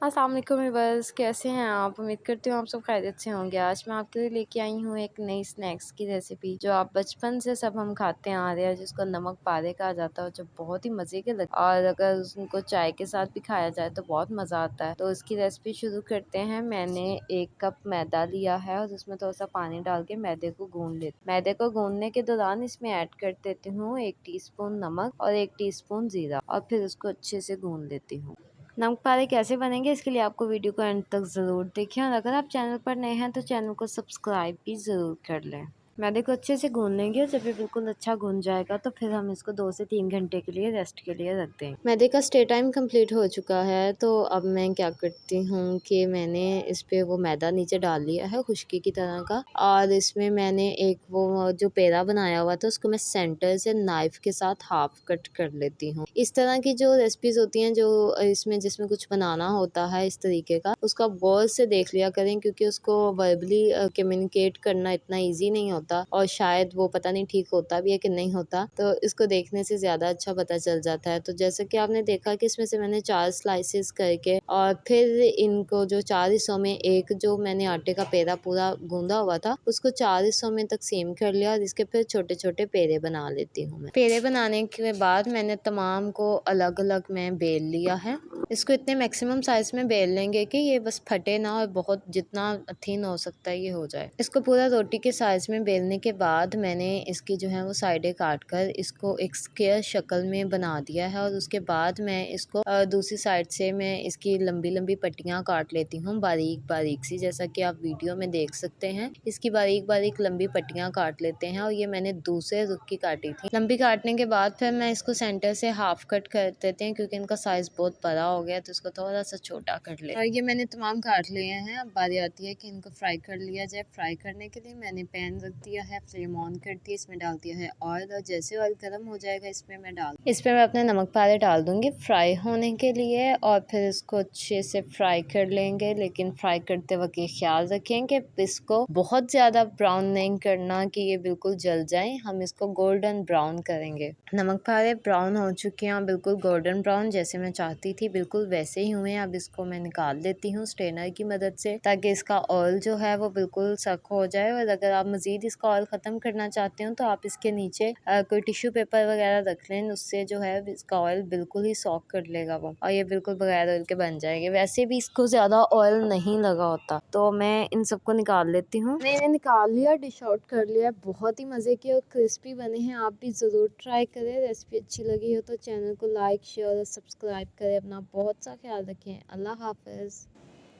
अस्सलाम वालेकुम व्यूअर्स, कैसे हैं आप? उम्मीद करती हूँ आप सब खैरियत से होंगे। आज मैं आपके लिए लेके आई हूँ एक नई स्नैक्स की रेसिपी जो आप बचपन से सब हम खाते आ रहे हैं, जिसको नमक पारे कहा जाता है, जो बहुत ही मज़े के लगते हैं और अगर उनको चाय के साथ भी खाया जाए तो बहुत मज़ा आता है। तो इसकी रेसिपी शुरू करते हैं। मैंने 1 कप मैदा लिया है और उसमें थोड़ा सा पानी डाल के मैदे को गूंद लेती हूँ। मैदे को गूंदने के दौरान इसमें ऐड कर देती हूँ 1 टीस्पून नमक और 1 टीस्पून जीरा और फिर उसको अच्छे से गूंद लेती हूँ। नमक पारे कैसे बनेंगे इसके लिए आपको वीडियो को एंड तक ज़रूर देखें और अगर आप चैनल पर नए हैं तो चैनल को सब्सक्राइब भी ज़रूर कर लें। मैदे को अच्छे से गूंद लेंगे और जब ये बिल्कुल अच्छा गूंद जाएगा तो फिर हम इसको 2 से 3 घंटे के लिए रेस्ट के लिए रख देंगे। मैदे का स्टे टाइम कंप्लीट हो चुका है तो अब मैं क्या करती हूँ कि मैंने इस पे वो मैदा नीचे डाल लिया है खुशकी की तरह का और इसमें मैंने एक वो जो पेड़ा बनाया हुआ था उसको मैं सेंटर से नाइफ के साथ हाफ कट कर लेती हूँ। इस तरह की जो रेसिपीज होती हैं जो इसमें जिसमें कुछ बनाना होता है इस तरीके का, उसका गौर से देख लिया करें क्योंकि उसको वर्बली कम्युनिकेट करना इतना ईजी नहीं होता और शायद वो पता नहीं ठीक होता भी है कि नहीं होता, तो इसको देखने से ज्यादा अच्छा पता चल जाता है। तो जैसे कि आपने देखा कि इसमें से मैंने 4 स्लाइसेस करके और फिर इनको जो 4 हिस्सों में एक जो मैंने आटे का पेड़ा पूरा गूंदा हुआ था उसको 4 हिस्सों में तकसीम कर लिया और इसके फिर छोटे छोटे पेड़े बना लेती हूँ। मैं पेड़े बनाने के बाद मैंने तमाम को अलग अलग मैं बेल लिया है। इसको इतने मैक्सिमम साइज में बेल लेंगे कि ये बस फटे ना और बहुत जितना थिन हो सकता है ये हो जाए। इसको पूरा रोटी के साइज में बेलने के बाद मैंने इसकी जो है वो साइडें काट कर इसको एक स्क्वायर शक्ल में बना दिया है और उसके बाद मैं इसको दूसरी साइड से मैं इसकी लंबी लंबी पट्टियां काट लेती हूँ बारीक बारीक सी, जैसा कि आप वीडियो में देख सकते हैं। इसकी बारीक बारीक लंबी पट्टियां काट लेते हैं और ये मैंने दूसरे रुख की काटी थी। लंबी काटने के बाद फिर मैं इसको सेंटर से हाफ कट कर देते हैं क्योंकि इनका साइज बहुत बड़ा हो गया तो इसको थोड़ा सा छोटा कर ले। और ये मैंने तमाम काट लिए हैं। अब बारी आती है कि इनको फ्राई कर लिया जाए। फ्राई करने के लिए मैंने पैन रख दिया है, फ्लेम ऑन कर दी, इसमें डाल दिया है ऑयल और जैसे ऑयल गर्म हो जाएगा इसमें मैं अपने नमक पारे डाल दूंगी फ्राई होने के लिए और फिर इसको अच्छे से फ्राई कर लेंगे। लेकिन फ्राई करते वक्त ये ख्याल रखें कि इसको बहुत ज्यादा ब्राउन नहीं करना कि ये बिल्कुल जल जाए, हम इसको गोल्डन ब्राउन करेंगे। नमक पारे ब्राउन हो चुके हैं, बिल्कुल गोल्डन ब्राउन जैसे मैं चाहती थी बिल्कुल वैसे ही हुए हैं। अब इसको मैं निकाल लेती हूँ स्ट्रेनर की मदद से ताकि इसका ऑयल जो है वो बिल्कुल सक हो जाए। और अगर आप मजीद इसका ऑयल खत्म करना चाहते हो तो आप इसके नीचे कोई टिश्यू पेपर वगैरह रख लें, उससे जो है इसका ऑयल बिल्कुल ही सॉक कर लेगा वो और ये बिल्कुल बगैर ऑयल के बन जाएंगे। वैसे भी इसको ज्यादा ऑयल नहीं लगा होता तो मैं इन सबको निकाल लेती हूँ। मैंने निकाल लिया, डिश आउट कर लिया। बहुत ही मजे के और क्रिस्पी बने हैं, आप भी जरूर ट्राई करें। रेसिपी अच्छी लगी हो तो चैनल को लाइक शेयर और सब्सक्राइब करें। अपना बहुत सा ख्याल रखें। अल्लाह हाफिज।